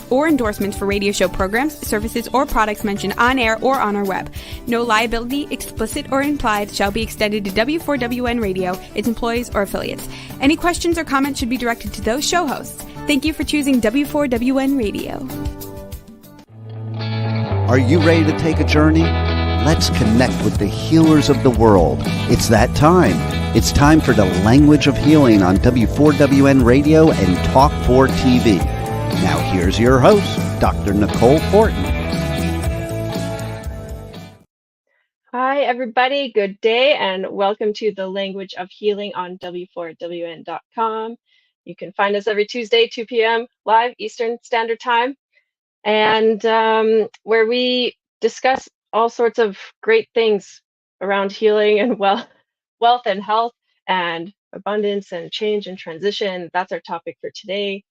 or endorsements for radio show programs, services, or products mentioned on air or on our web. No liability, explicit or implied, shall be extended to W4WN Radio, its employees, or affiliates. Any questions or comments should be directed to those show hosts. Thank you for choosing W4WN Radio. Are you ready to take a journey? Let's connect with the healers of the world. It's that time. It's time for the Language of Healing on W4WN Radio and Talk 4 TV. Now here's your host, Dr. Nicole Fortin. Hi, everybody. Good day, and welcome to the Language of Healing on W4WN.com. You can find us every Tuesday, 2 p.m. live Eastern Standard Time, and where we discuss all sorts of great things around healing and wealth and health and abundance and change and transition. That's our topic for today.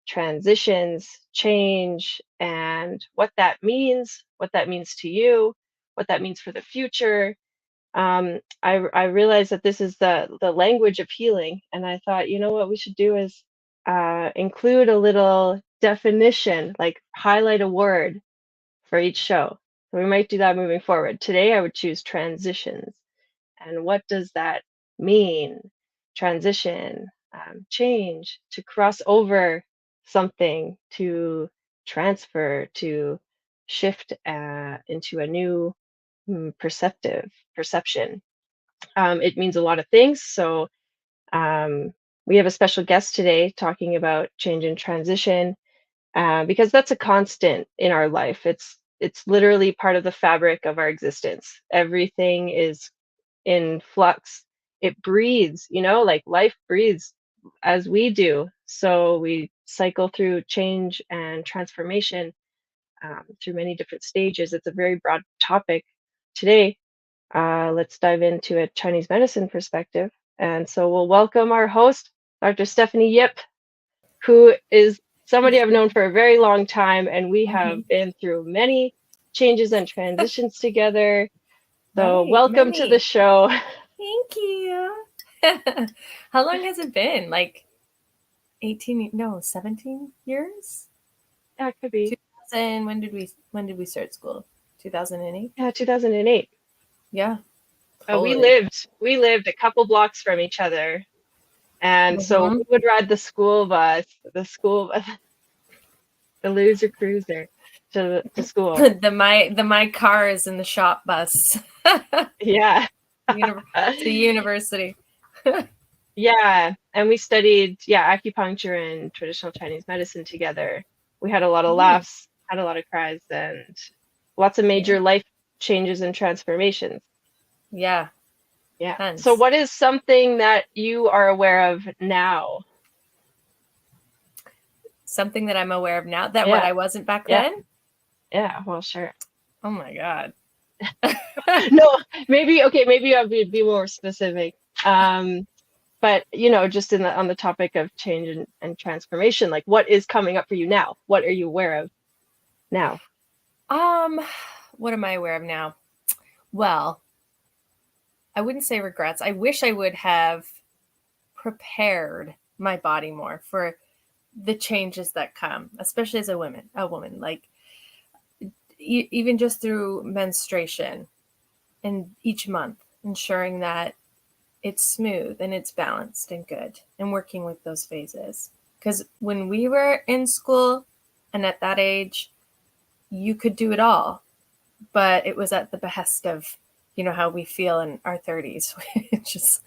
Transitions, change, and what that means to you, what that means for the future. I realized that this is the language of healing, and I thought, you know what we should do is include a little definition, like highlight a word for each show. So we might do that moving forward. Today I would choose transitions. And what does that mean? Transition, change, to cross over something, to transfer, to shift into a new perception. It means a lot of things. So we have a special guest today talking about change and transition, because that's a constant in our life. It's literally part of the fabric of our existence. Everything is in flux. It breathes, like life breathes as we do. So we cycle through change and transformation through many different stages. It's a very broad topic. Today, let's dive into a Chinese medicine perspective. And so we'll welcome our host, Dr. Stephanie Yip, who is somebody I've known for a very long time, and we have been through many changes and transitions together. So welcome to the show. Thank you. How long has it been? Like 17 years? Yeah, it could be. 2000, when did we start school? 2008? Yeah, 2008. Yeah. We Totally. lived a couple blocks from each other. And so we would ride the school bus, the loser cruiser to school. the my cars in the shop bus. Yeah. To university. Yeah. And we studied, acupuncture and traditional Chinese medicine together. We had a lot of laughs, had a lot of cries, and lots of major life changes and transformations. Yeah. Yeah. Tons. So what is something that you are aware of now? Something that I'm aware of now that what I wasn't back then? Yeah, well, sure. Oh my God. No, maybe I'll be more specific. But just on the topic of change and transformation, like what is coming up for you now? What are you aware of now? What am I aware of now? Well, I wouldn't say regrets. I wish I would have prepared my body more for the changes that come, especially as a woman, like even just through menstruation and each month, ensuring that it's smooth and it's balanced and good, and working with those phases. Because when we were in school and at that age, you could do it all, but it was at the behest of, how we feel in our 30s, which is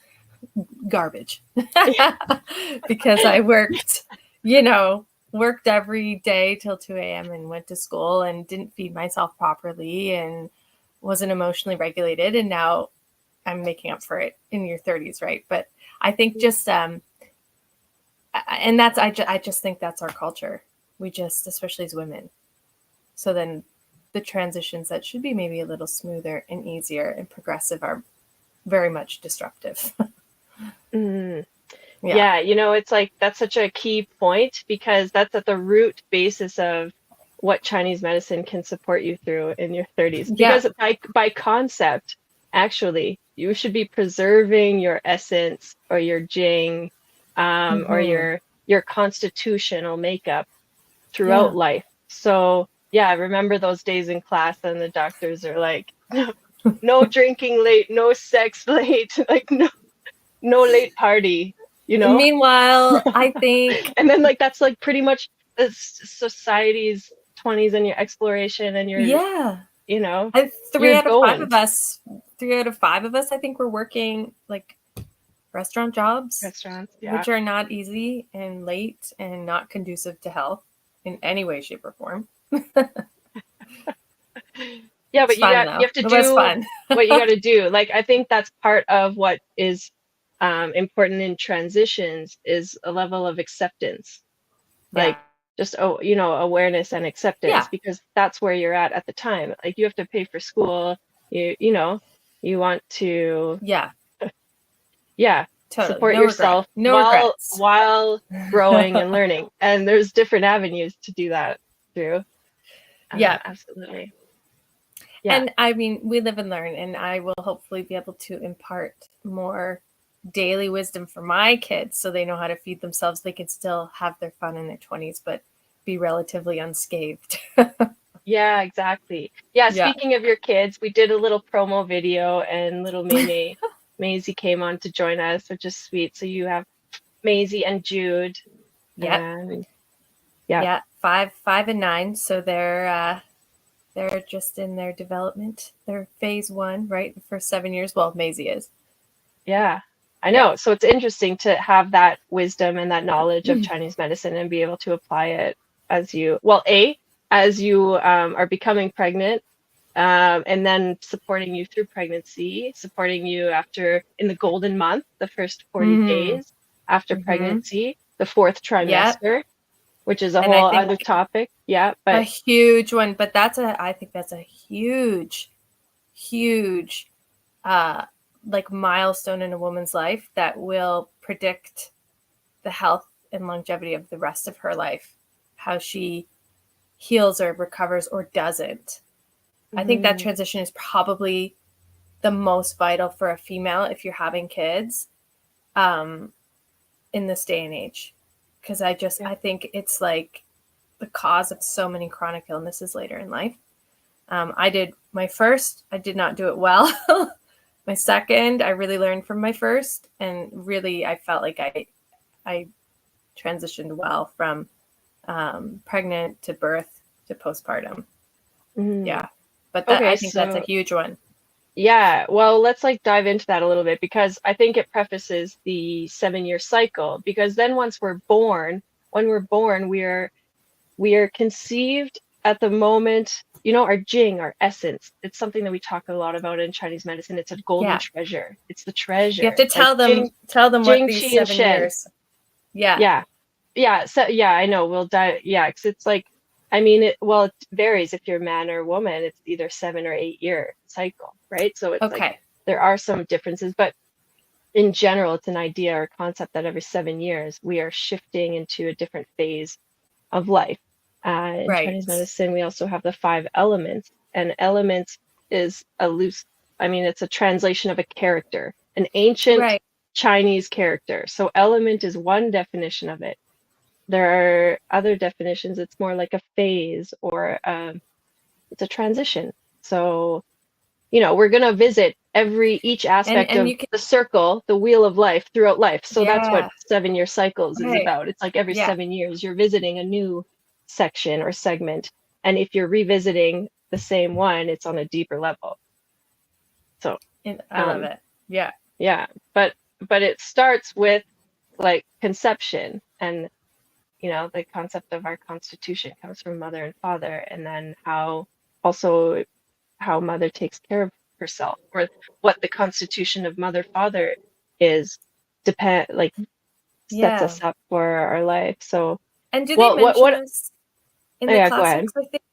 garbage. Because I worked every day till 2 a.m. and went to school and didn't feed myself properly and wasn't emotionally regulated. And now I'm making up for it in your 30s, right? But I think just, and that's, I just think that's our culture. We just, especially as women. So then the transitions that should be maybe a little smoother and easier and progressive are very much disruptive. Yeah, it's like that's such a key point, because that's at the root basis of what Chinese medicine can support you through in your 30s. Because by concept, actually, you should be preserving your essence or your jing, or your constitutional makeup throughout life. So yeah, I remember those days in class and the doctors are like, no drinking late, no sex late, like no late party, you know? Meanwhile, I think, And then like that's like pretty much the society's 20s and your exploration and your, yeah, you know, three you're out of five going of us, I think were working like restaurant jobs, restaurants, yeah. which are not easy and late and not conducive to health in any way, shape, or form. Yeah, It's but you fun though. have to It was do fun. what you got to do. Like I think that's part of what is important in transitions is a level of acceptance. Yeah. Like just you know, awareness and acceptance Yeah. because that's where you're at the time. Like you have to pay for school. You know, you want to Yeah. yeah, Totally. support No regret. yourself No regrets. while growing and learning. And there's different avenues to do that through. Yeah. Absolutely. Yeah. And I mean, we live and learn, and I will hopefully be able to impart more daily wisdom for my kids so they know how to feed themselves. They can still have their fun in their 20s, but be relatively unscathed. Yeah, exactly. Yeah, Yeah. speaking of your kids, we did a little promo video and little Maisie came on to join us, which is sweet. So you have Maisie and Jude Yep. and yeah. Yeah. 5 and 9. So they're just in their development. They're phase 1, right? The first 7 years. Well, Maisie is. Yeah. I Yeah. know. So it's interesting to have that wisdom and that knowledge of Chinese medicine and be able to apply it as you, well, as you are becoming pregnant, and then supporting you through pregnancy, supporting you after in the golden month, the first 40 days after pregnancy, the fourth trimester, which is a And I whole think other topic. Yeah, a but huge one, but I think that's a huge like milestone in a woman's life that will predict the health and longevity of the rest of her life, how she heals or recovers or doesn't. I think that transition is probably the most vital for a female if you're having kids in this day and age, because I think it's like the cause of so many chronic illnesses later in life. I did my first, I did not do it well. My second, I really learned from my first, and really I felt like I transitioned well from pregnant to birth to postpartum. Yeah. But I think that's a huge one. Yeah, well, let's like dive into that a little bit because I think it prefaces the 7-year cycle because then once we're born, when we're born, we are conceived at the moment, you know, our jing, our essence. It's something that we talk a lot about in Chinese medicine. It's a golden treasure. It's the treasure. You have to tell like them what jing, these qi, and 7 shen. years. Yeah. Yeah. Yeah. So yeah, I know. We'll dive. Yeah, because it's like, I mean, it varies if you're a man or a woman. It's either 7 or 8 year cycle, right? So it's like there are some differences, but in general, it's an idea or concept that every 7 years we are shifting into a different phase of life. In Chinese medicine, we also have the 5 elements, and elements is it's a translation of a character, an ancient Chinese character. So element is one definition of it. There are other definitions. It's more like a phase or it's a transition. So, you know, we're going to visit each aspect of the circle, the wheel of life throughout life. So that's what 7-year cycles is about. It's like every 7 years you're visiting a new section or segment. And if you're revisiting the same one, it's on a deeper level. So I love it. Yeah. Yeah. But it starts with like conception, and you know, the concept of our constitution comes from mother and father, and then how mother takes care of herself, or what the constitution of mother father is sets us up for our life. So and do they mention this in the classics? Go ahead. I think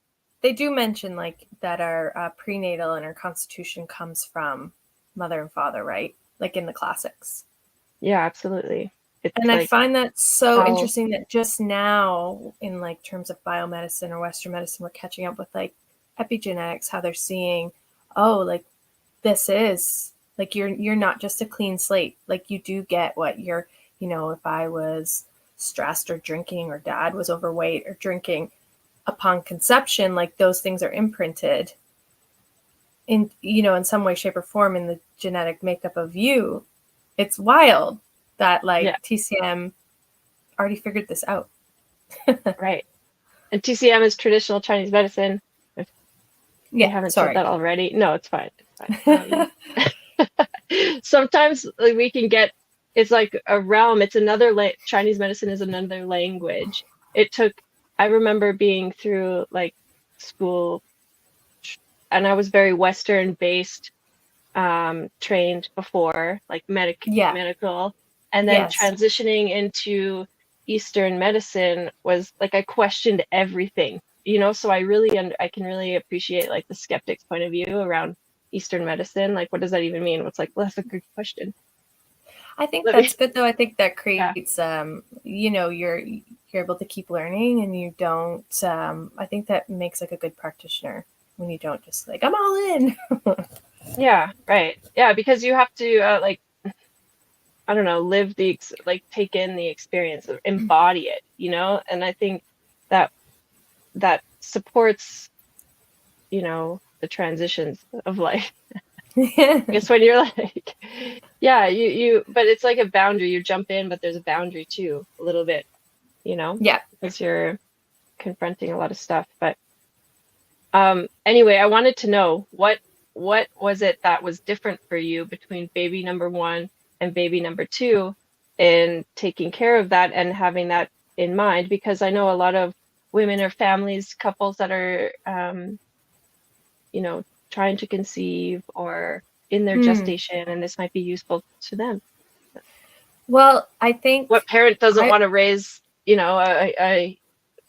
they do mention like that our prenatal and our constitution comes from mother and father, right? Like in the classics. Yeah, absolutely. And I find that so interesting that just now in like terms of biomedicine or Western medicine, we're catching up with like epigenetics, how they're seeing, like this is like, you're not just a clean slate. Like you do get what you're, you know, if I was stressed or drinking or dad was overweight or drinking, upon conception, like those things are imprinted in, in some way, shape, or form in the genetic makeup of you. It's wild that TCM already figured this out. Right. And TCM is traditional Chinese medicine. If you haven't said that already. No, it's fine. It's fine. Sometimes we can get, it's like a realm. It's another, Chinese medicine is another language. I remember being through like school, and I was very Western based, trained before, like medical, and then transitioning into Eastern medicine was like I questioned everything, so I can really appreciate like the skeptic's point of view around Eastern medicine. Like, what does that even mean? What's like, well, that's a good question. I think that's good though. I think that creates, you're able to keep learning, and you don't, I think that makes like a good practitioner when you don't just like, I'm all in. Yeah, right. Yeah, because you have to I don't know, live take in the experience, embody it, and I think that supports, the transitions of life. I guess when you're like, yeah, but it's like a boundary. You jump in, but there's a boundary too, a little bit, Yeah. because you're confronting a lot of stuff. But anyway, I wanted to know what was it that was different for you between baby number 1 and baby number 2 in taking care of that and having that in mind, because I know a lot of women or families, couples that are, trying to conceive or in their gestation, and this might be useful to them. Well, I think what parent doesn't want to raise, a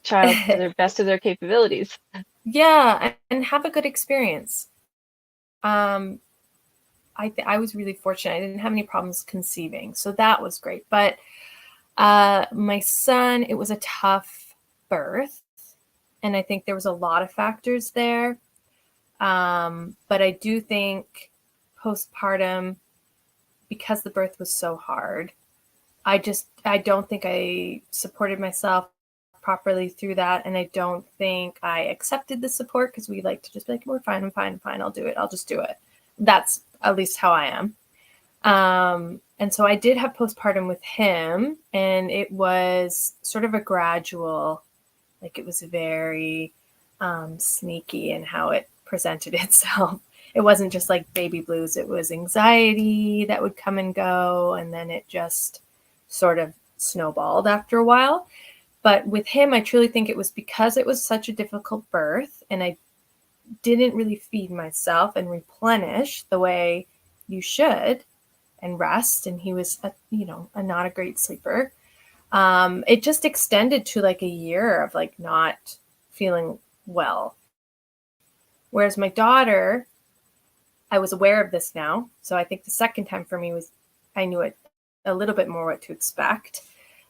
child to the best of their capabilities? Yeah, and have a good experience. I was really fortunate. I didn't have any problems conceiving, so that was great. But my son, it was a tough birth, and I think there was a lot of factors there. But I do think postpartum, because the birth was so hard, I don't think I supported myself properly through that. And I don't think I accepted the support, because we like to just be like, we're fine, I'm fine, I'll do it. I'll just do it. That's at least how I am. And so I did have postpartum with him, and it was sort of a gradual, like it was very sneaky in how it presented itself. It wasn't just like baby blues. It was anxiety that would come and go, and then it just sort of snowballed after a while. But with him, I truly think it was because it was such a difficult birth, and I didn't really feed myself and replenish the way you should and rest. And he was, not a great sleeper. It just extended to like a year of like not feeling well. Whereas my daughter, I was aware of this now. So I think the second time for me was, I knew it a little bit more what to expect.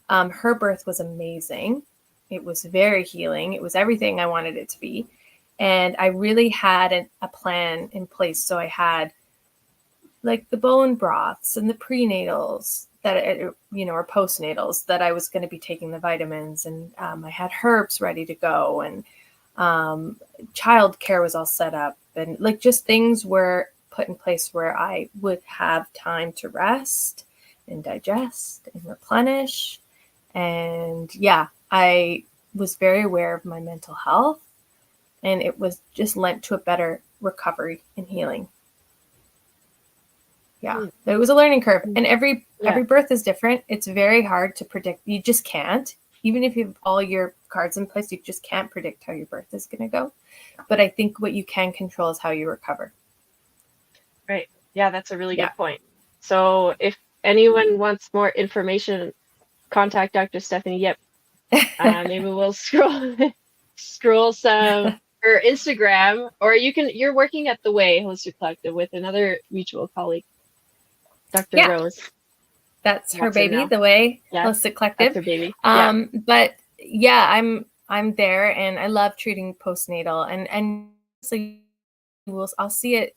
Her birth was amazing. It was very healing. It was everything I wanted it to be. And I really had a plan in place. So I had like the bone broths and the prenatals that, or postnatals that I was going to be taking the vitamins. And I had herbs ready to go. And child care was all set up. And like just things were put in place where I would have time to rest and digest and replenish. And yeah, I was very aware of my mental health, and it was just lent to a better recovery and healing. Yeah, it was a learning curve, and every birth is different. It's very hard to predict. You just can't. Even if you have all your cards in place, you just can't predict how your birth is going to go. But I think what you can control is how you recover. Right. Yeah, that's a really good point. So if anyone wants more information, contact Dr. Stephanie Yip. Maybe we'll scroll some her Instagram, or you're working at The Way Holistic Collective with another mutual colleague, Dr. Rose. That's her baby, The Way Holistic Collective. That's her baby. But yeah, I'm there, and I love treating postnatal, and so I'll see it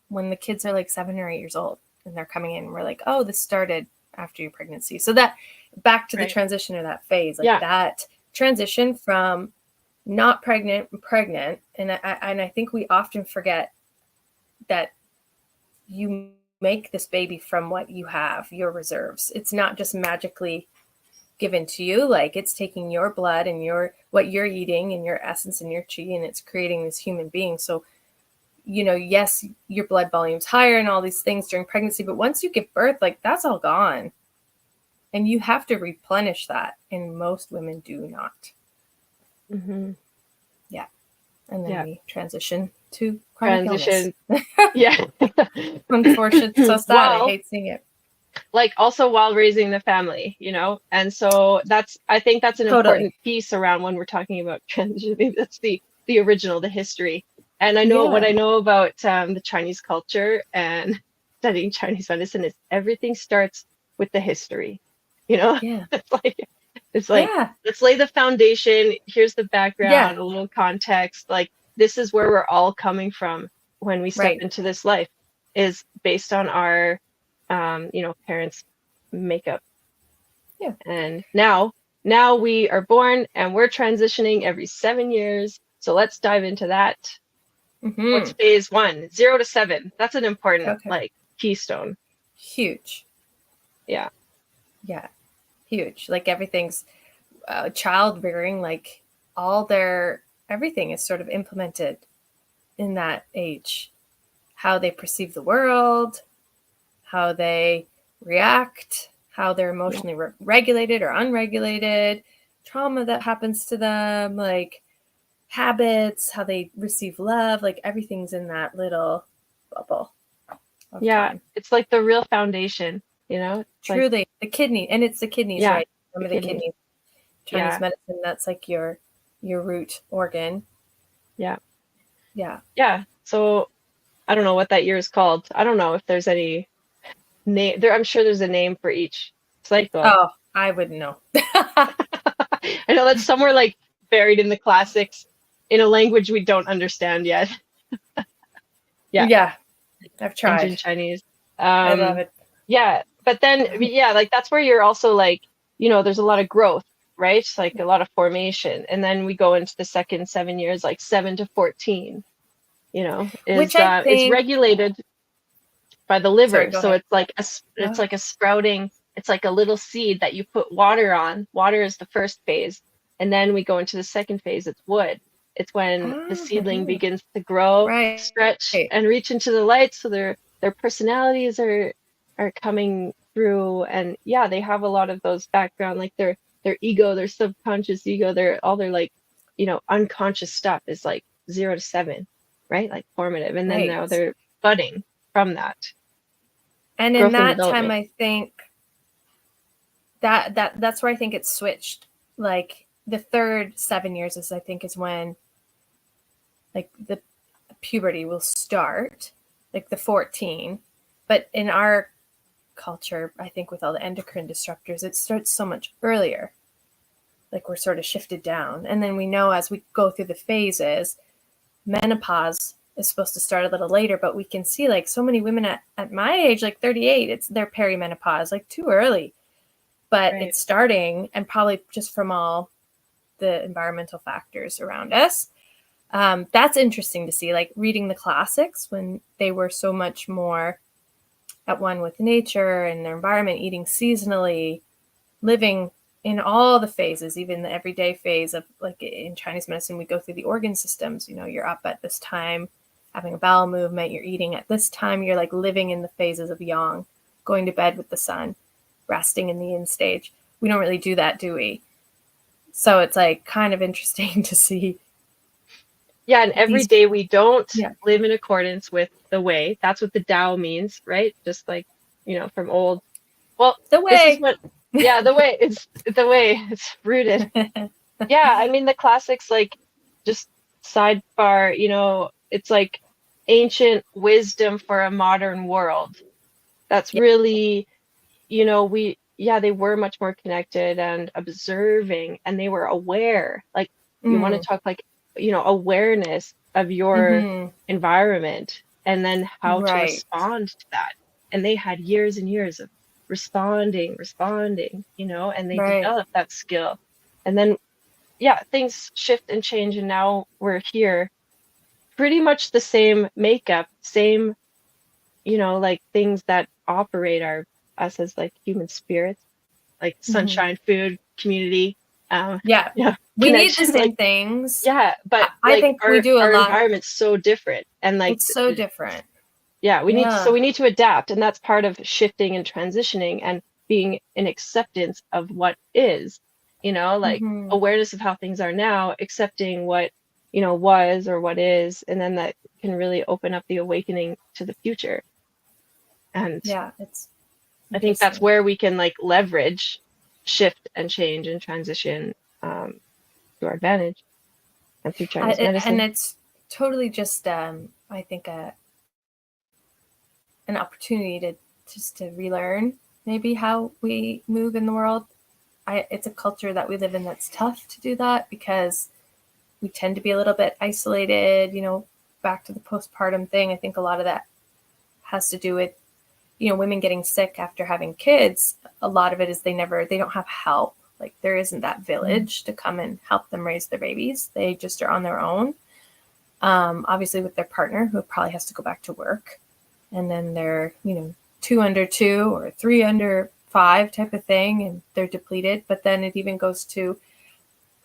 when the kids are like 7 or 8 years old and they're coming in. And we're like, oh, this started after your pregnancy. So that back to the transition or that phase, like that transition from not pregnant, and I think we often forget that you make this baby from what you have, your reserves. It's not just magically given to you. Like, it's taking your blood and what you're eating and your essence and your chi, and it's creating this human being. So, yes, your blood volume's higher and all these things during pregnancy, but once you give birth, like, that's all gone. And you have to replenish that. And most women do not. Mm-hmm. Yeah. And then we transition to chronic illness. Yeah. Unfortunately, so sad. I hate seeing it. Like, also while raising the family, and so I think that's an important piece around when we're talking about transitioning. That's the original, the history. And I know what I know about the Chinese culture and studying Chinese medicine is everything starts with the history. Yeah. It's like let's lay the foundation. Here's the background, a little context. Like, this is where we're all coming from when we step into this life, is based on our parents' makeup. Yeah. And now we are born and we're transitioning every 7 years. So let's dive into that. Mm-hmm. What's phase 1? 0 to 7. That's an important keystone. Huge. Yeah. Yeah. Huge. Like, everything's child rearing, like everything is sort of implemented in that age. How they perceive the world, how they react, how they're emotionally regulated or unregulated, trauma that happens to them, like habits, how they receive love, like everything's in that little bubble of time. It's like the real foundation, Truly, like, the kidney, and it's the kidneys, right? Some of the kidneys. Chinese medicine, that's like your root organ. Yeah. So I don't know what that year is called. I don't know if there's any name there. I'm sure there's a name for each cycle. Oh, I wouldn't know. I know that's somewhere like buried in the classics in a language we don't understand yet. Yeah, I've tried. Ancient Chinese. I love it. Yeah, but then like that's where you're also like, there's a lot of growth, right? It's like a lot of formation, and then we go into the second 7 years, like 7 to 14. Which I think it's regulated by the liver. Sorry, so it's like a sprouting, it's like a little seed that you put water on. Water is the first phase. And then we go into the second phase, it's wood. It's when the seedling begins to grow, stretch, and reach into the light. So their personalities are coming through. And they have a lot of those background, like their ego, their subconscious ego, their like, unconscious stuff is like 0 to 7. Right? Like formative. And then now they're budding from that. And in that time, I think that's where I think it's switched. Like, the third 7 years is when like the puberty will start, like the 14. But in our culture, I think with all the endocrine disruptors, it starts so much earlier. Like, we're sort of shifted down. And then we know as we go through the phases, menopause is supposed to start a little later, but we can see like so many women at my age, like 38, it's their perimenopause, like too early, but it's starting, and probably just from all the environmental factors around us. That's interesting to see, like reading the classics when they were so much more at one with nature and their environment, eating seasonally, living in all the phases, even the everyday phase of, like in Chinese medicine, we go through the organ systems. You're up at this time, having a bowel movement, you're eating at this time, you're like living in the phases of yang, going to bed with the sun, resting in the yin stage. We don't really do that, do we? So it's like kind of interesting to see. Yeah, and every day we don't live in accordance with the way. That's what the Tao means, right? Just like, from old. Well, the way. This is what, the way. It's the way. It's rooted. I mean, the classics, like, just sidebar, it's like ancient wisdom for a modern world. That's really, they were much more connected and observing, and they were aware. Like, you want to talk like, awareness of your environment, and then how to respond to that. And they had years and years of responding, and they developed that skill. And then yeah, things shift and change, and now we're here. Pretty much the same makeup, same, like things that operate us as like human spirits, like Mhm. sunshine, food, community, um, Yeah. We need the connection, same like, things. yeah, but I like think we do a our lot. environment's so different, and like It's so different. yeah, Yeah. we need to adapt, and that's part of shifting and transitioning and being in acceptance of what is, like Hmm. awareness of how things are now, accepting what, was or what is, and then that can really open up the awakening to the future. And Yeah, it's I think that's interesting. where we can like leverage shift and change and transition to our advantage and through Chinese And medicine. it's totally just, I think, an opportunity to just to relearn maybe how we move in the world. It's a culture that we live in that's tough to do that because we tend to be a little bit isolated, back to the postpartum thing. I think a lot of that has to do with, women getting sick after having kids. A lot of it is they don't have help. Like there isn't that village to come and help them raise their babies. They just are on their own. Obviously with their partner who probably has to go back to work. And then they're, 2 under 2 or 3 under 5 type of thing. And they're depleted. But then it even goes to,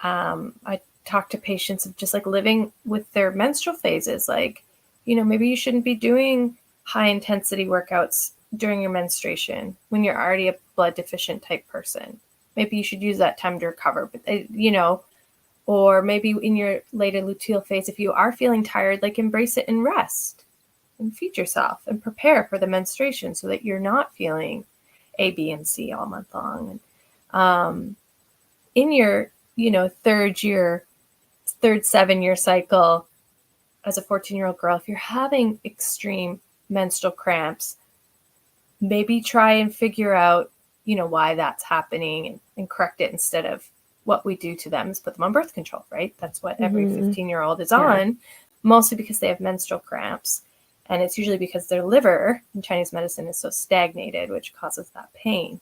I talk to patients of just like living with their menstrual phases. Like, maybe you shouldn't be doing high intensity workouts during your menstruation when you're already a blood deficient type person. Maybe you should use that time to recover, but or maybe in your later luteal phase, if you are feeling tired, like embrace it and rest and feed yourself and prepare for the menstruation so that you're not feeling A, B, and C all month long. And in your, third 7-year cycle as a 14-year-old girl, if you're having extreme menstrual cramps, maybe try and figure out, why that's happening and correct it instead of what we do to them is put them on birth control, right? That's what every 15-year-old is Yeah. on, mostly because they have menstrual cramps. And it's usually because their liver in Chinese medicine is so stagnated, which causes that pain.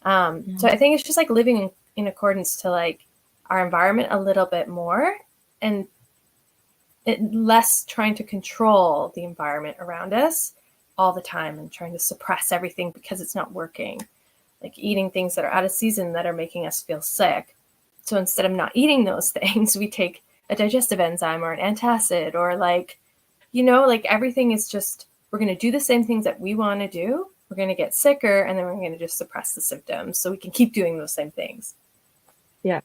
So I think it's just like living in accordance to like our environment a little bit more and less trying to control the environment around us all the time and trying to suppress everything because it's not working. Like eating things that are out of season that are making us feel sick. So instead of not eating those things, we take a digestive enzyme or an antacid or like, like everything is just, we're going to do the same things that we want to do. We're going to get sicker and then we're going to just suppress the symptoms so we can keep doing those same things. Yeah.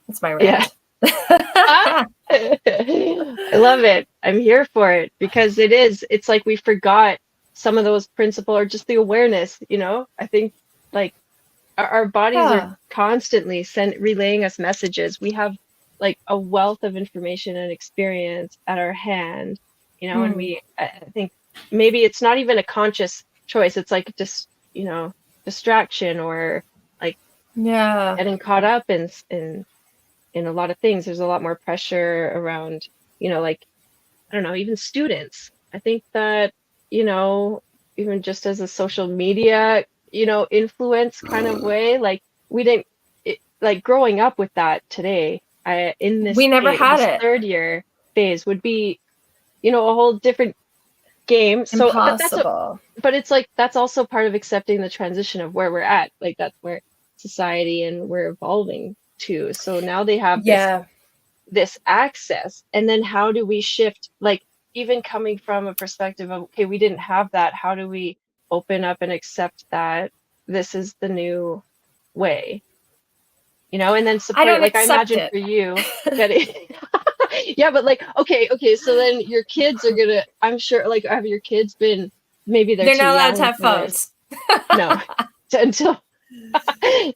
That's my Yeah. rant. I love it. I'm here for it because it's like we forgot some of those principles or just the awareness, I think like our bodies are Yeah. constantly relaying us messages. We have like a wealth of information and experience at our hand, and I think maybe it's not even a conscious choice. It's like just, distraction or like Yeah. getting caught up in a lot of things. There's a lot more pressure around, like, I don't know, even students. I think that, even just as a social media, influence kind of way, like we didn't, like growing up with that today, in We never had this it. third year phase would be, a whole different game. So, Impossible. but it's like, that's also part of accepting the transition of where we're at. Like that's where society and we're evolving to. So now they have Yeah. this access, and then how do we shift, like even coming from a perspective of, okay, we didn't have that, how do we open up and accept that this is the new way, and then I support it, don't like I accept imagine it. for you that yeah, but like okay, so then your kids are gonna, I'm sure, like have your kids been, maybe they're They're too not allowed to young have for this. phones. No. Until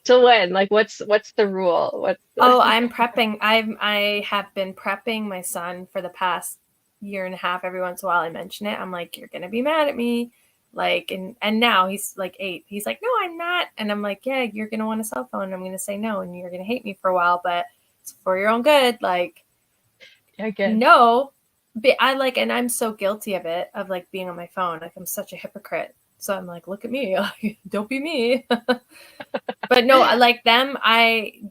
till when, like what's the rule, what's Oh, the... I'm prepping. I have been prepping my son for the past year and a half. Every once in a while I mention it. I'm like, you're gonna be mad at me. Like, and now he's like 8. He's like, no, I'm not. And I'm like, yeah, you're gonna want a cell phone. I'm gonna say no, and you're gonna hate me for a while, but it's for your own good. Like, Yeah, good. no. But and I'm so guilty of it, of like being on my phone. Like I'm such a hypocrite So I'm like, look at me. Don't be me. But no, like them,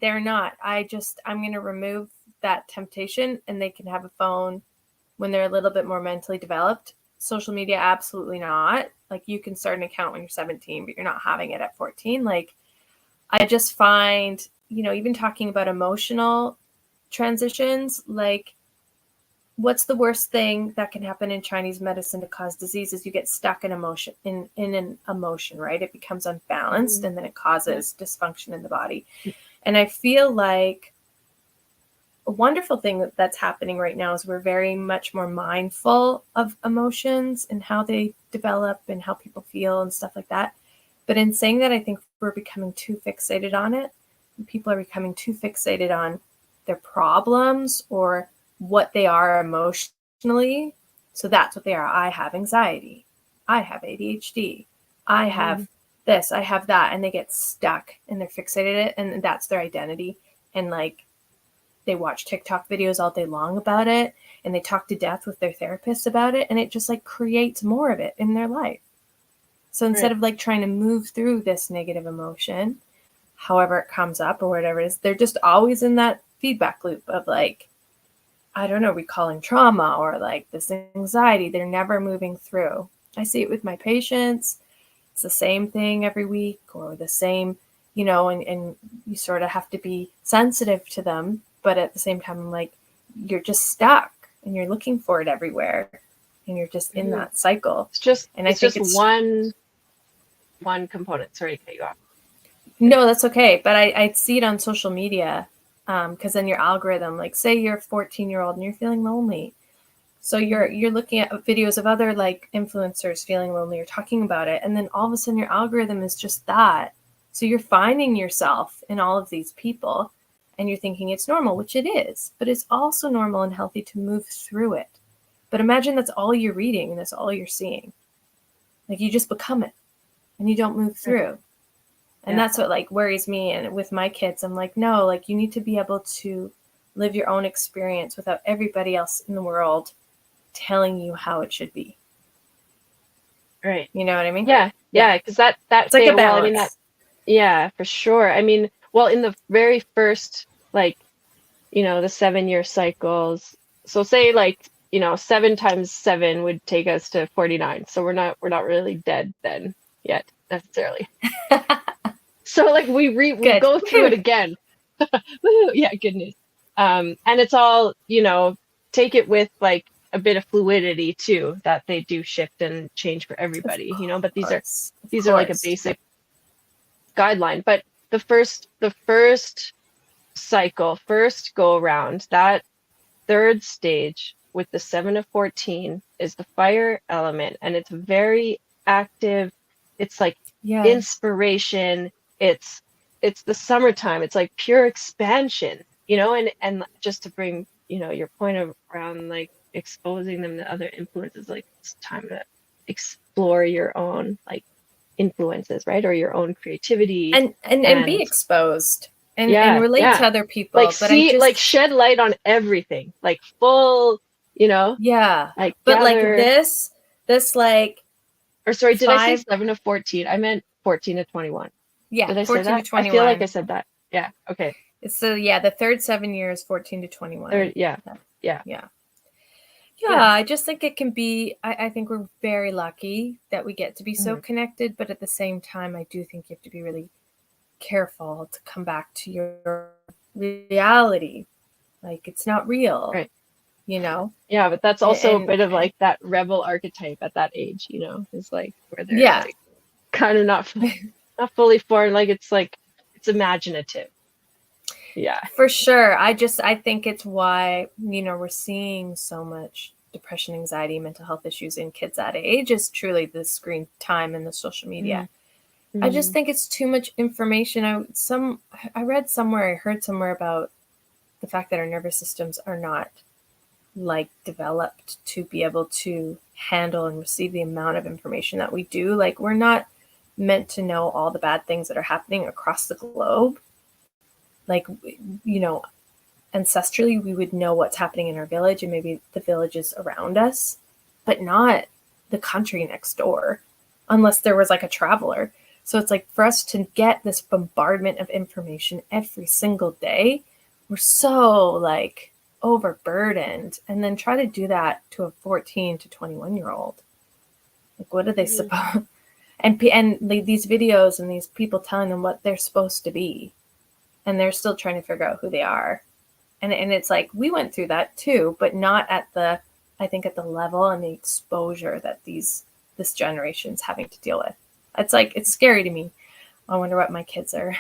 they're not. I'm going to remove that temptation, and they can have a phone when they're a little bit more mentally developed. Social media, absolutely not. Like, you can start an account when you're 17, but you're not having it at 14. Like, I just find, even talking about emotional transitions, like, what's the worst thing that can happen in Chinese medicine to cause disease is you get stuck in emotion, in an emotion, right? It becomes unbalanced, and then it causes dysfunction in the body. And I feel like a wonderful thing that's happening right now is we're very much more mindful of emotions and how they develop and how people feel and stuff like that. But in saying that, I think we're becoming too fixated on it. People are becoming too fixated on their problems or what they are emotionally. So that's what they are. I have anxiety. I have ADHD. I have this. I have that. And they get stuck and they're fixated it. And that's their identity. And like, they watch TikTok videos all day long about it. And they talk to death with their therapists about it. And it just like creates more of it in their life. So instead of like trying to move through this negative emotion, however it comes up or whatever it is, they're just always in that feedback loop of like, I don't know, recalling trauma or like this anxiety. They're never moving through. I see it with my patients. It's the same thing every week or the same, and you sort of have to be sensitive to them. But at the same time, I'm like, you're just stuck and you're looking for it everywhere. And you're just in that cycle. It's one component. Sorry to cut you off. No, that's okay. But I see it on social media because then your algorithm, like say you're a 14-year-old and you're feeling lonely. So you're looking at videos of other like influencers feeling lonely or talking about it. And then all of a sudden your algorithm is just that. So you're finding yourself in all of these people and you're thinking it's normal, which it is. But it's also normal and healthy to move through it. But imagine that's all you're reading and that's all you're seeing. Like you just become it and you don't move through. And that's what like worries me. And with my kids, I'm like, no, like you need to be able to live your own experience without everybody else in the world telling you how it should be. Right. You know what I mean? Yeah. Because that it's like a balance. Well, yeah, for sure. I mean, well, in the very first, like, the 7-year cycles. So say like, 7 times 7 would take us to 49. So we're not really dead then yet necessarily. So like we go through it again. Yeah, good news. And it's all, take it with like a bit of fluidity too, that they do shift and change for everybody, but these are like a basic guideline. But the first cycle, first go around, that third stage with the 7 to 14 is the fire element, and it's very active. It's like inspiration. It's the summertime. It's like pure expansion, and just to bring, your point around like exposing them to other influences, like it's time to explore your own like influences, right? Or your own creativity and be exposed and relate to other people. Like like shed light on everything, like full, like but gather... like this like, or sorry, did I say 7 to 14? I meant 14 to 21. Yeah. Did I 14 say that? to 21. I feel like I said that. Yeah. Okay. So the third 7 years, 14 to 21. Yeah. I just think it can be, I think we're very lucky that we get to be so connected, but at the same time, I do think you have to be really careful to come back to your reality. Like it's not real, right? Yeah, but that's also a bit of like that rebel archetype at that age, is like where they're like kind of not fully formed, like it's imaginative. Yeah, for sure. I think it's why, we're seeing so much depression, anxiety, mental health issues in kids that age is truly the screen time and the social media. I just think it's too much information. I read somewhere, I heard somewhere about the fact that our nervous systems are not like developed to be able to handle and receive the amount of information that we do. Like we're not meant to know all the bad things that are happening across the globe. Like, ancestrally, we would know what's happening in our village and maybe the villages around us, but not the country next door. unless there was like a traveler. So it's like for us to get this bombardment of information every single day, we're so like overburdened. And then try to do that to a 14 to 21-year-old. Like, what are they supposed? And these videos and these people telling them what they're supposed to be, and they're still trying to figure out who they are. And it's like, we went through that too, but not at the, I think at the level and the exposure that this generation's having to deal with. It's like, it's scary to me. I wonder what my kids are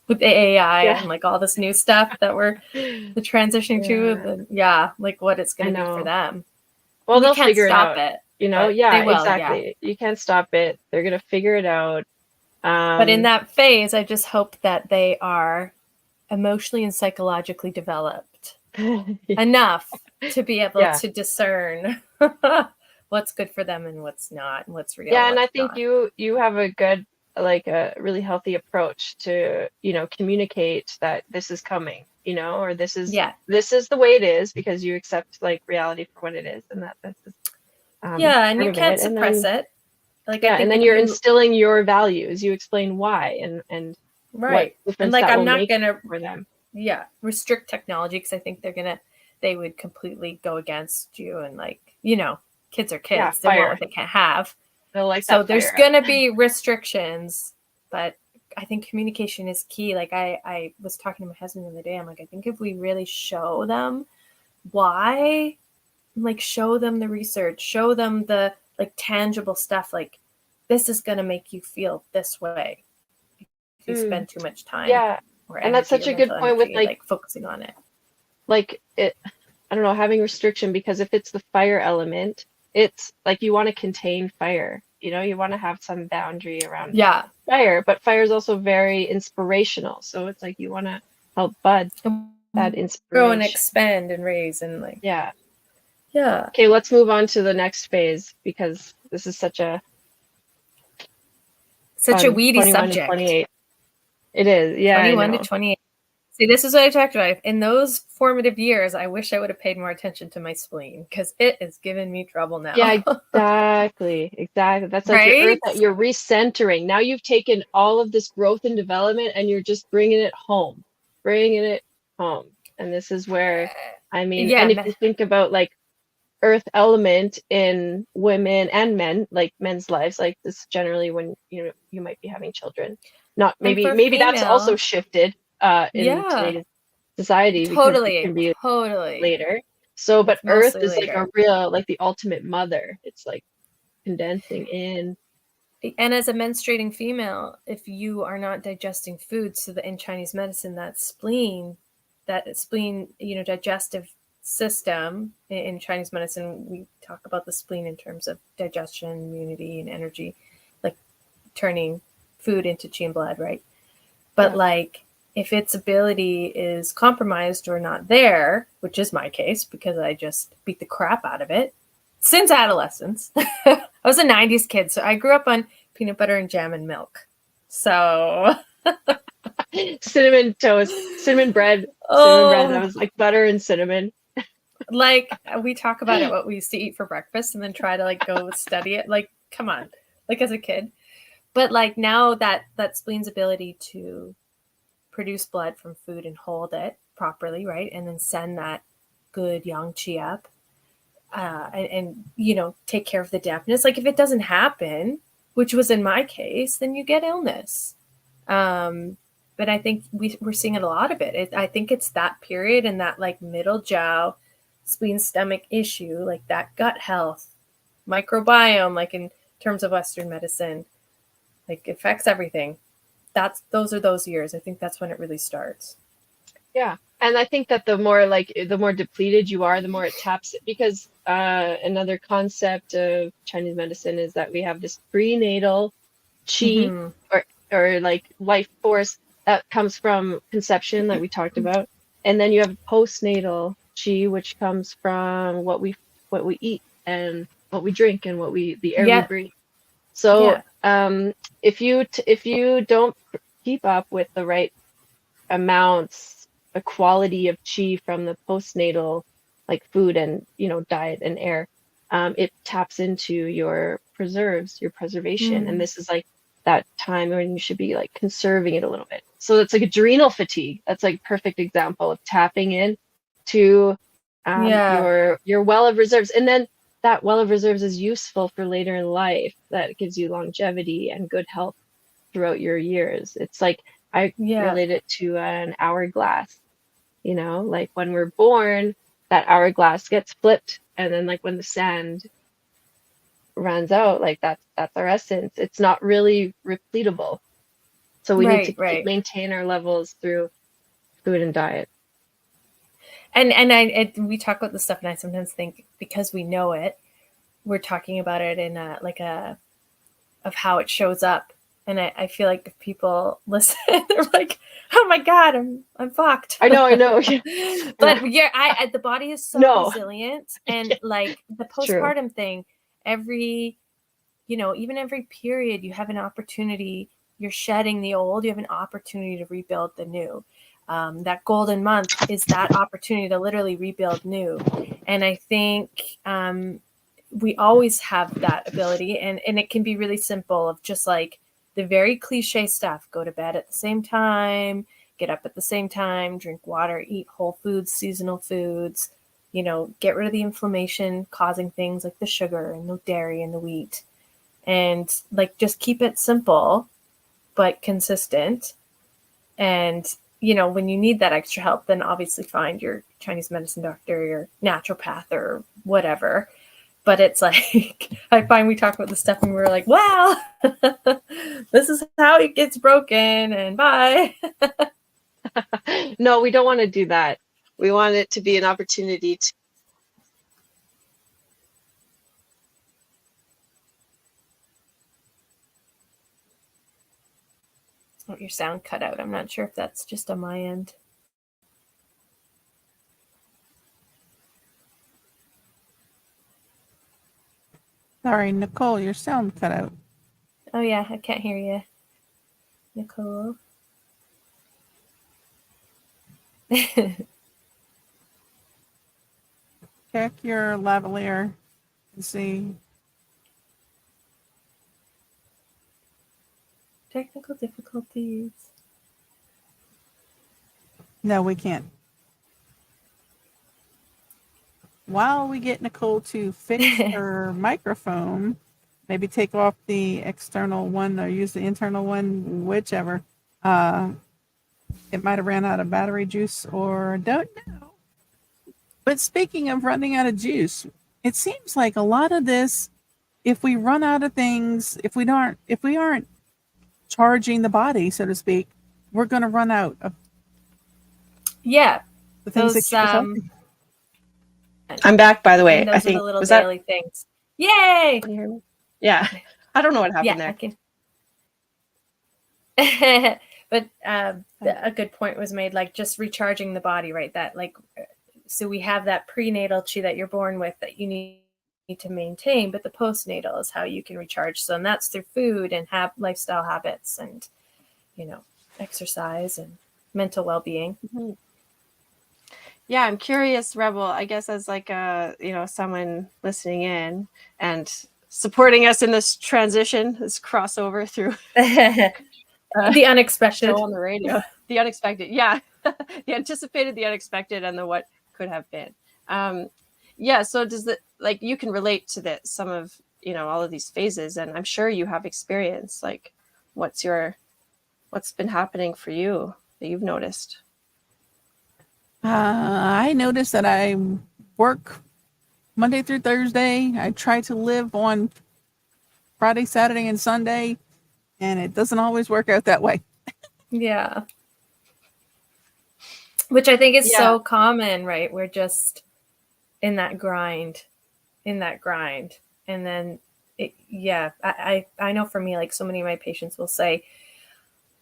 with the AI and like all this new stuff that we're transitioning to. Like what it's going to be for them. Well, they'll can't figure stop it out. it. You know, they will, exactly. You can't stop it. They're going to figure it out. But in that phase, I just hope that they are emotionally and psychologically developed enough to be able to discern what's good for them and what's not, and what's real. Yeah, and I think you have a good, like a really healthy approach to, communicate that this is coming, or this is the way it is, because you accept like reality for what it is, and that this is and you can't suppress it. Like, I think and then you're instilling your values. You explain why and right. What difference and like, that I'm will not make gonna for them. Restrict technology, because I think they would completely go against you, and like, kids are kids. They want what they can't have. Like, so there's gonna be restrictions, but I think communication is key. Like I was talking to my husband the other day. I'm like, I think if we really show them why, like show them the research, show them the like tangible stuff, like this is gonna make you feel this way if you spend too much time. And that's such a good point with like focusing on it. Like I don't know, having restriction, because if it's the fire element, it's like you want to contain fire. You want to have some boundary around fire, but fire is also very inspirational. So it's like you want to help bud that inspiration. Grow and expand and raise and like. Yeah. Yeah. Okay, let's move on to the next phase, because this is such a weedy subject. 28. It is. Yeah. 21 to 28. See, this is what I talked about. In those formative years, I wish I would have paid more attention to my spleen, because it is giving me trouble now. Yeah, exactly. That's like your earth that you're recentering. Now you've taken all of this growth and development and you're just bringing it home. And this is where, and if you think about like earth element in women and men, like men's lives, like this generally when you might be having children. Not maybe female, that's also shifted in today's society. Totally, because it can be later. So, but Earth is later. Like a real, like the ultimate mother. It's like condensing in. And as a menstruating female, if you are not digesting food, so that in Chinese medicine, that spleen, digestive system in Chinese medicine, we talk about the spleen in terms of digestion, immunity, and energy, like turning food into qi and blood, right? But like, if its ability is compromised or not there, which is my case because I just beat the crap out of it since adolescence. I was a 90s kid, so I grew up on peanut butter and jam and milk. So cinnamon toast, cinnamon bread, that was like butter and cinnamon. Like, we talk about it, what we used to eat for breakfast, and then try to like go study it. Like, come on, like as a kid. But like now that spleen's ability to produce blood from food and hold it properly, right? And then send that good yang qi up and take care of the dampness. Like if it doesn't happen, which was in my case, then you get illness. But I think we're seeing a lot of it. I think it's that period and that like middle jiao, spleen stomach issue, like that gut health, microbiome, like in terms of Western medicine, like affects everything. Those are those years. I think that's when it really starts. Yeah. And I think that the more depleted you are, the more it taps it, because another concept of Chinese medicine is that we have this prenatal qi or like life force that comes from conception, like we talked about. And then you have postnatal qi, which comes from what we eat and what we drink and the air we breathe. So if you don't keep up with the right amounts, the quality of qi from the postnatal, like food and diet and air, it taps into your preservation. And this is like that time when you should be like conserving it a little bit. So it's like adrenal fatigue. That's like perfect example of tapping in to your well of reserves. And then that well of reserves is useful for later in life. That gives you longevity and good health throughout your years. It's like I relate it to an hourglass, like when we're born, that hourglass gets flipped, and then like when the sand runs out, like that's our essence. It's not really repletable. So we need to maintain our levels through food and diet. And we talk about this stuff, and I sometimes think because we know it, we're talking about it in of how it shows up. And I feel like if people listen, they're like, "Oh my God, I'm fucked." I know. But the body is so resilient, and like the postpartum thing, even every period, you have an opportunity. You're shedding the old. You have an opportunity to rebuild the new. That golden month is that opportunity to literally rebuild new. And I think we always have that ability, and it can be really simple of just like the very cliche stuff: go to bed at the same time, get up at the same time, drink water, eat whole foods, seasonal foods, get rid of the inflammation causing things like the sugar and the dairy and the wheat, and like just keep it simple but consistent. And when you need that extra help, then obviously find your Chinese medicine doctor, your naturopath, or whatever. But it's like, I find we talk about this stuff and we're like, wow, this is how it gets broken, and bye. No, we don't want to do that. We want it to be an opportunity to. Oh, your sound cut out. I'm not sure if that's just on my end. Sorry, Nicole, your sound cut out. Oh, yeah, I can't hear you, Nicole. Check your lavalier and see. Technical difficulties. No, we can't. While we get Nicole to fix her microphone, maybe take off the external one or use the internal one, whichever. It might have ran out of battery juice, or don't know. But speaking of running out of juice, it seems like a lot of this, if we run out of things, if we aren't charging the body, so to speak, we're going to run out of the things that keep us healthy. I'm back, by the way. And those are the little daily things. Yay! Can you hear me? Yeah. I don't know what happened there. I can. But a good point was made, like just recharging the body, right? That like, so we have that prenatal chi that you're born with that you need to maintain, but the postnatal is how you can recharge. So, and that's through food and lifestyle habits and, exercise and mental well-being. Mm-hmm. Yeah, I'm curious, Rebel, I guess as like someone listening in and supporting us in this transition, this crossover through the unexpected show on the radio. The unexpected, yeah. The anticipated, the unexpected, and the what could have been. So does you can relate to some of all of these phases, and I'm sure you have experience. Like, what's been happening for you that you've noticed? I noticed that I work Monday through Thursday. I try to live on Friday, Saturday, and Sunday, and it doesn't always work out that way. Yeah. Which I think is so common, right? We're just in that grind. And then, I know for me, like so many of my patients will say,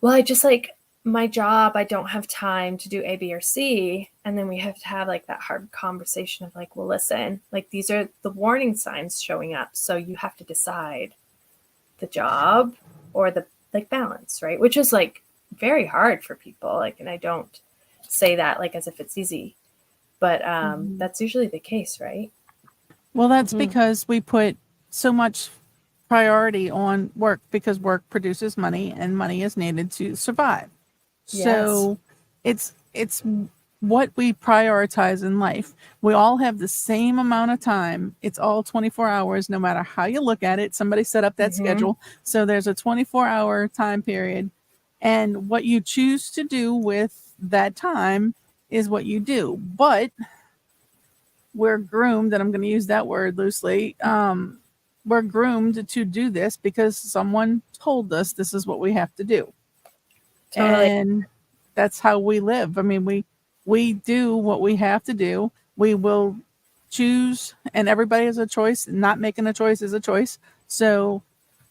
well, I just like my job, I don't have time to do A, B, or C. And then we have to have like that hard conversation of like, well, listen, like these are the warning signs showing up. So you have to decide the job or the like balance, right? Which is like very hard for people. Like, and I don't say that like as if it's easy, but that's usually the case, right? Well, that's Mhm. because we put so much priority on work because work produces money and money is needed to survive. So it's what we prioritize in life. We all have the same amount of time. It's all 24 hours, no matter how you look at it. Somebody set up that schedule. So there's a 24-hour time period. And what you choose to do with that time is what you do. But we're groomed, and I'm going to use that word loosely. We're groomed to do this because someone told us this is what we have to do. Totally. And that's how we live. I mean, we do what we have to do. We will choose, and everybody has a choice. Not making a choice is a choice. So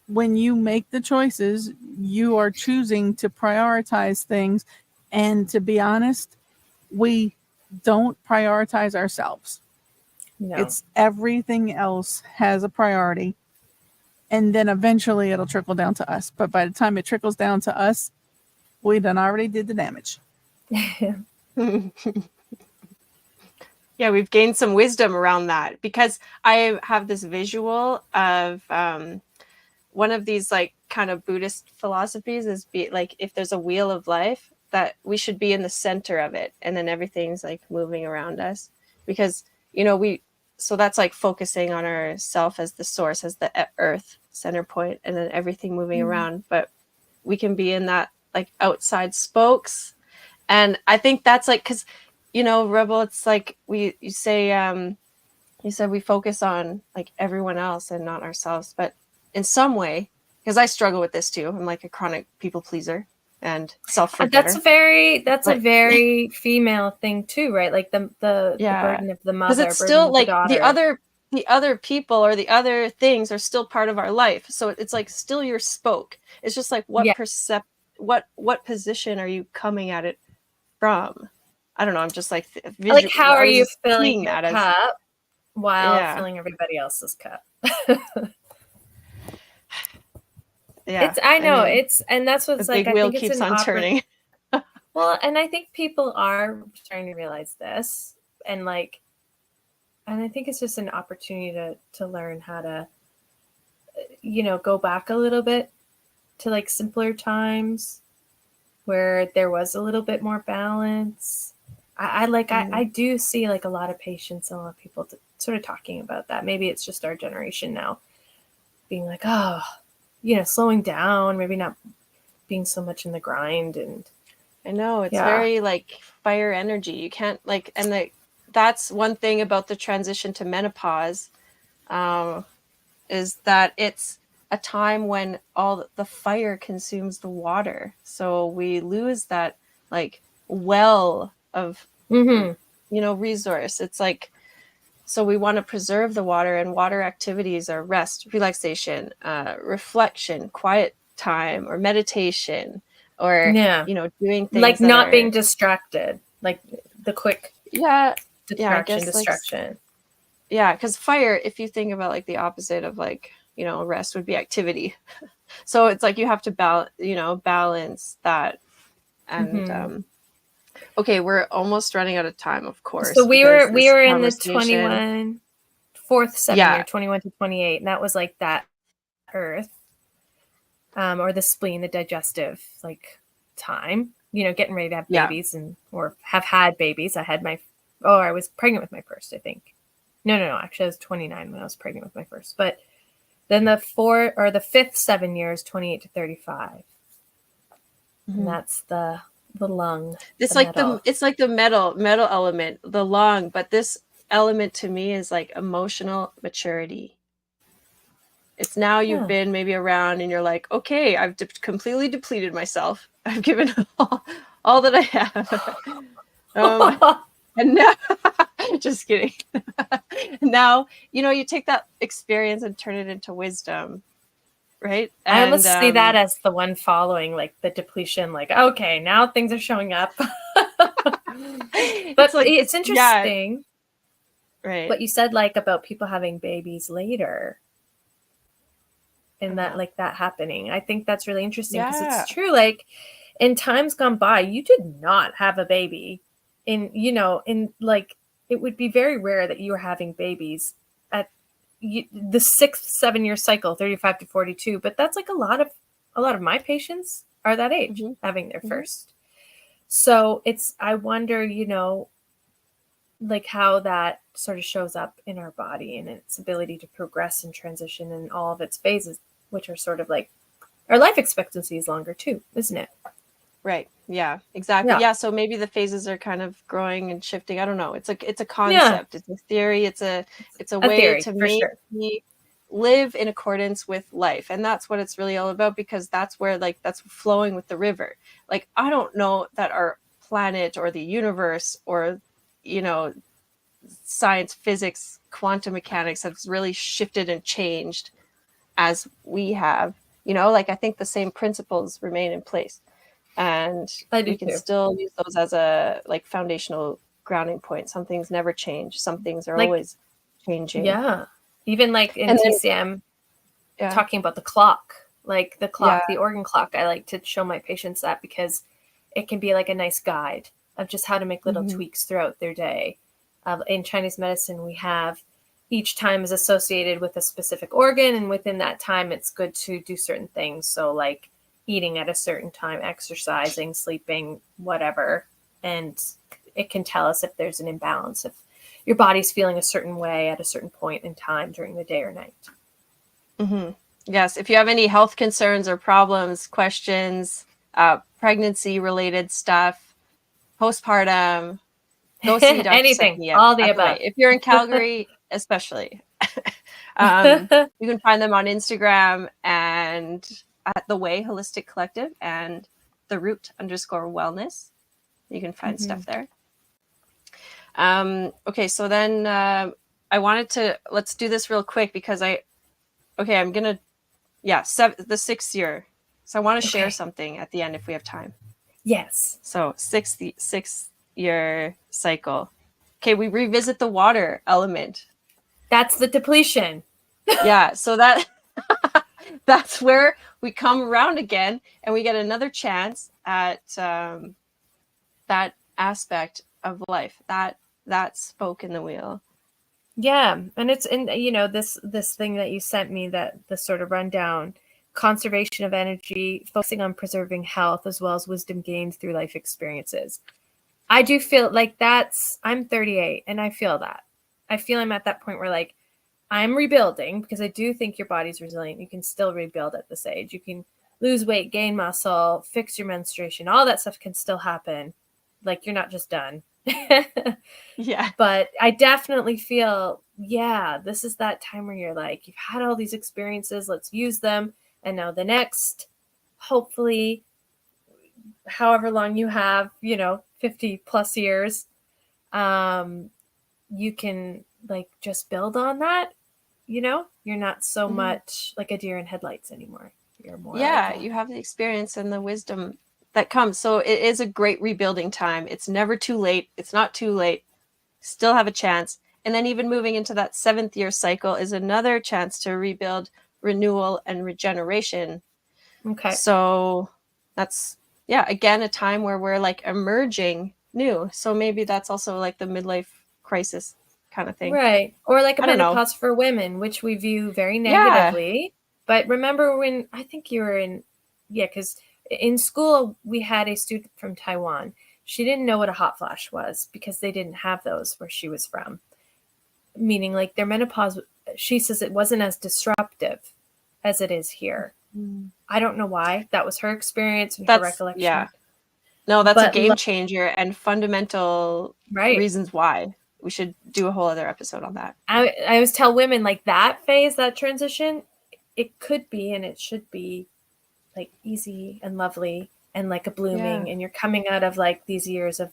when you make the choices, you are choosing to prioritize things. And to be honest, we don't prioritize ourselves. No. It's everything else has a priority. And then eventually it'll trickle down to us. But by the time it trickles down to us, we done already did the damage. Yeah, we've gained some wisdom around that, because I have this visual of one of these like kind of Buddhist philosophies is be like, if there's a wheel of life, that we should be in the center of it, and then everything's like moving around us, because so that's like focusing on ourself as the source, as the earth center point, and then everything moving around. But we can be in that like outside spokes. And I think that's like, because Rebel, it's like you said we focus on like everyone else and not ourselves. But in some way, because I struggle with this too, I'm like a chronic people pleaser and self-forgetter. That's a very female thing too, right? Like the burden of the mother, because it's still like the other people or the other things are still part of our life. So it's like still your spoke. It's just like what position are you coming at it from? I don't know. I'm just like like how are you filling your cup while filling everybody else's cup? Yeah, I know. And that's what's the like. big wheel keeps on turning. Well, and I think people are starting to realize this, and I think it's just an opportunity to learn how to, go back a little bit to like simpler times where there was a little bit more balance. I do see like a lot of patients and a lot of people sort of talking about that. Maybe it's just our generation now being like, oh, slowing down, maybe not being so much in the grind. And I know it's very like fire energy. You can't like, and that's one thing about the transition to menopause, is that it's a time when all the fire consumes the water. So we lose that like well of, resource. It's like, so we want to preserve the water, and water activities are rest, relaxation, reflection, quiet time, or meditation, or, doing things like not being distracted, like the quick distraction. Yeah, because fire, if you think about like the opposite of like, rest would be activity. So it's like you have to balance that. And okay, we're almost running out of time, of course. So we were in the 4th 7 year, 21 to 28, and that was like that earth, or the spleen, the digestive like time, getting ready to have babies or have had babies. I was pregnant with my first, I think. No, actually I was 29 when I was pregnant with my first. But then the 5th 7 years, 28 to 35. And that's the lung. It's like the metal element, the lung, but this element to me is like emotional maturity. It's now you've been maybe around and you're like, okay, I've completely depleted myself. I've given all that I have. And now, just kidding. Now, you take that experience and turn it into wisdom, right? And, I almost see that as the one following, like the depletion, like, okay, now things are showing up. But it's interesting. Right. What you said, like, about people having babies later. And that, like, that happening. I think that's really interesting because it's true. Like, in times gone by, you did not have a baby. Like, it would be very rare that you were having babies at the 6th 7-year cycle, 35 to 42, but that's like a lot of my patients are that age, having their first. So I wonder, like how that sort of shows up in our body and its ability to progress and transition in all of its phases, which are sort of like our life expectancy is longer too, isn't it? Right. Yeah, exactly. Yeah. Yeah. So maybe the phases are kind of growing and shifting. I don't know. It's a concept. It's a theory. It's a way theory, to for make sure. me live in accordance with life. And that's what it's really all about, because that's where that's flowing with the river. Like, I don't know that our planet or the universe or, science, physics, quantum mechanics has really shifted and changed as we have, I think the same principles remain in place. And we can still use those as a foundational grounding point. Some things never change. Some things are always changing. Yeah. Even like in TCM, talking about the clock, the organ clock. I like to show my patients that because it can be like a nice guide of just how to make little tweaks throughout their day. In Chinese medicine, we have each time is associated with a specific organ, and within that time, it's good to do certain things. So like eating at a certain time, exercising, sleeping, whatever. And it can tell us if there's an imbalance, if your body's feeling a certain way at a certain point in time during the day or night. Yes. If you have any health concerns or problems, questions, pregnancy related stuff, postpartum, go see Dr. Anything, Stephanie all the above. If you're in Calgary, especially. You can find them on Instagram and at The Way Holistic Collective and The Root _wellness. You can find stuff there. Okay, so then let's do this real quick because the 6th year. So I want to share something at the end if we have time. Yes. So sixth year cycle. Okay, we revisit the water element. That's the depletion. Yeah, so that's where we come around again and we get another chance at that aspect of life, that spoke in the wheel. Yeah, and it's in this thing that you sent me, that the sort of rundown, conservation of energy, focusing on preserving health as well as wisdom gained through life experiences. I do feel like I'm 38 and I feel that. I feel I'm at that point where like I'm rebuilding, because I do think your body's resilient. You can still rebuild at this age. You can lose weight, gain muscle, fix your menstruation. All that stuff can still happen. Like, you're not just done. Yeah. But I definitely feel, this is that time where you're like, you've had all these experiences, let's use them. And now the next, hopefully, however long you have, 50 plus years, you can like just build on that. You're not so much like a deer in headlights anymore. You're more you have the experience and the wisdom that comes. So it is a great rebuilding time. It's never too late. It's not too late. Still have a chance. And then even moving into that 7th year cycle is another chance to rebuild, renewal, and regeneration. Okay. So that's, again, a time where we're like emerging new. So maybe that's also like the midlife crisis kind of thing. Right. Or like a menopause for women, which we view very negatively. Yeah. But remember when, I think you were because in school we had a student from Taiwan. She didn't know what a hot flash was because they didn't have those where she was from. Meaning like their menopause, she says it wasn't as disruptive as it is here. I don't know why. That was her experience and her recollection. Yeah. No, that's a game changer and fundamental reasons why. We should do a whole other episode on that. I always tell women like that phase, that transition, it could be and it should be like easy and lovely and like a blooming, and you're coming out of like these years of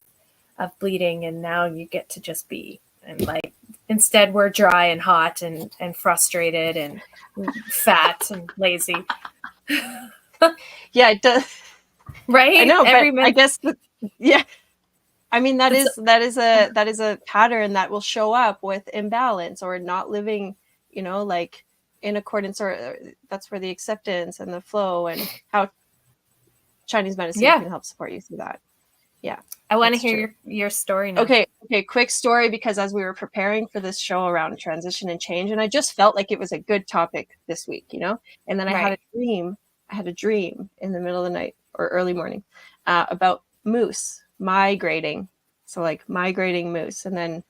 bleeding, and now you get to just be. And like instead we're dry and hot and frustrated and fat and lazy. Yeah, it does. Right? I know, but I guess I mean that is a pattern that will show up with imbalance or not living, like in accordance, or that's where the acceptance and the flow and how Chinese medicine can help support you through that. Yeah. I want to that's hear true. your story now. Okay, quick story, because as we were preparing for this show around transition and change, and I just felt like it was a good topic this week, and then I had a dream in the middle of the night or early morning about moose migrating. So like migrating moose. And then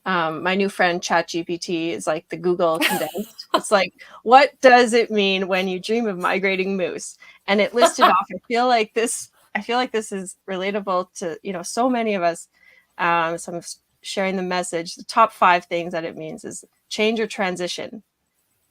my new friend ChatGPT is like the Google condensed. It's like, what does it mean when you dream of migrating moose? And it listed off. I feel like this is relatable to so many of us. So I'm sharing the message. The top 5 things that it means is change or transition.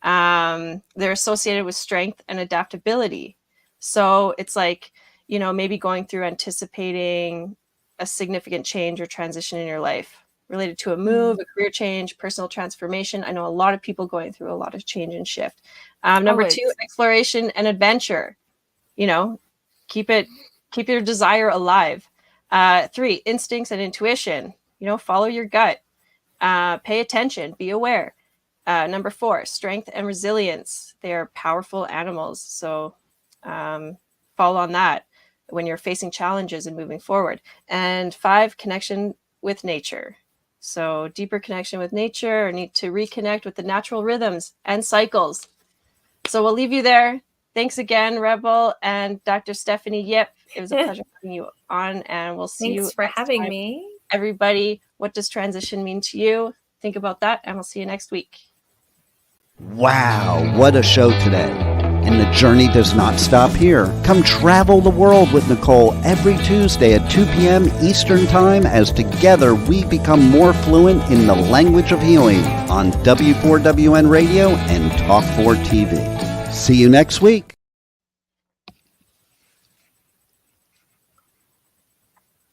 They're associated with strength and adaptability. So it's like, maybe going through anticipating a significant change or transition in your life related to a move, a career change, personal transformation. I know a lot of people going through a lot of change and shift. Number 2, exploration and adventure. Keep your desire alive. 3, instincts and intuition. Follow your gut. Pay attention. Be aware. Number 4, strength and resilience. They are powerful animals. So follow on that when you're facing challenges and moving forward. And 5, connection with nature. So deeper connection with nature, or need to reconnect with the natural rhythms and cycles. So we'll leave you there. Thanks again, Rebel and Dr. Stephanie Yip. It was a pleasure having you on, and we'll see you. Thanks for having me. Everybody, what does transition mean to you? Think about that, and we'll see you next week. Wow, what a show today. And the journey does not stop here. Come travel the world with Nicole every Tuesday at 2 p.m. Eastern Time, as together we become more fluent in the language of healing on W4WN Radio and Talk4 TV. See you next week.